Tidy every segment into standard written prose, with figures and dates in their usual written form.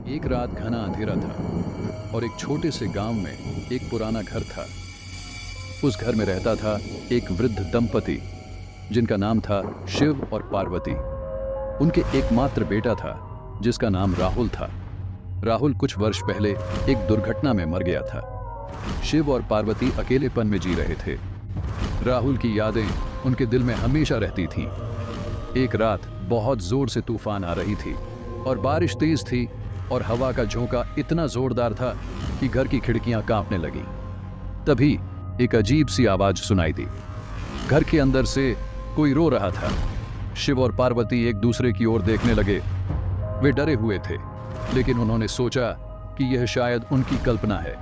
एक रात घना अंधेरा था और एक छोटे से गांव में एक पुराना घर था। उस घर में रहता था एक वृद्ध दंपति जिनका नाम था शिव और पार्वती। उनके एकमात्र बेटा था जिसका नाम राहुल था। राहुल कुछ वर्ष पहले एक दुर्घटना में मर गया था। शिव और पार्वती अकेलेपन में जी रहे थे। राहुल की यादें उनके दिल में हमेशा रहती थीं। एक रात बहुत जोर से तूफान आ रही थी और बारिश तेज थी और हवा का झोंका इतना जोरदार था कि घर की खिड़कियां कांपने लगीं। तभी एक अजीब सी आवाज सुनाई दी। घर के अंदर से कोई रो रहा था। शिव और पार्वती एक दूसरे की ओर देखने लगे। वे डरे हुए थे, लेकिन उन्होंने सोचा कि यह शायद उनकी कल्पना है।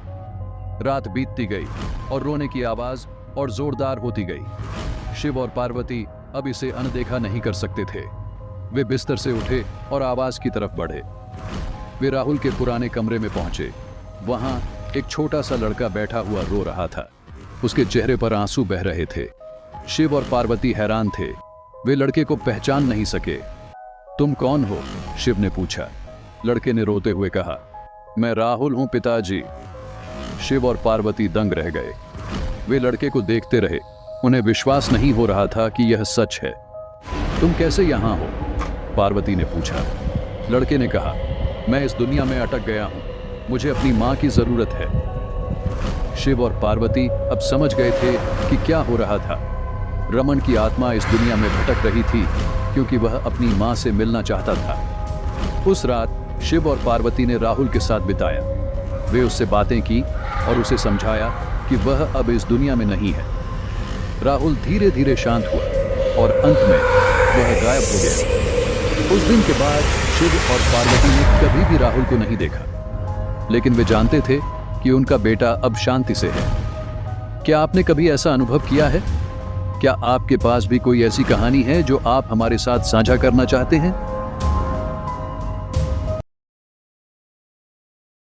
रात बीतती गई और रोने की आवाज और जोरदार होती गई। शिव और पार्वती अब इसे अनदेखा नहीं कर सकते थे। वे बिस्तर से उठे और आवाज की तरफ बढ़े। वे राहुल के पुराने कमरे में पहुंचे। वहां एक छोटा सा लड़का बैठा हुआ रो रहा था। उसके चेहरे पर आंसू बह रहे थे। शिव और पार्वती हैरान थे। वे लड़के को पहचान नहीं सके। तुम कौन हो? शिव ने पूछा। लड़के ने रोते हुए कहा, मैं राहुल हूं पिताजी। शिव और पार्वती दंग रह गए। वे लड़के को देखते रहे। उन्हें विश्वास नहीं हो रहा था कि यह सच है। तुम कैसे यहां हो? पार्वती ने पूछा। लड़के ने कहा, मैं इस दुनिया में अटक गया हूं। मुझे अपनी मां की जरूरत है। शिव और पार्वती अब समझ गए थे कि क्या हो रहा था। रमन की आत्मा इस दुनिया में भटक रही थी क्योंकि वह अपनी मां से मिलना चाहता था। उस रात शिव और पार्वती ने राहुल के साथ बिताया। वे उससे बातें की और उसे समझाया कि वह अब इस दुनिया में नहीं है। राहुल धीरे धीरे शांत हुआ और अंत में वह गायब हो गया। उस दिन के बाद शिव और पार्वती ने कभी भी राहुल को नहीं देखा, लेकिन वे जानते थे कि उनका बेटा अब शांति से है। क्या आपने कभी ऐसा अनुभव किया है? क्या आपके पास भी कोई ऐसी कहानी है जो आप हमारे साथ साझा करना चाहते हैं?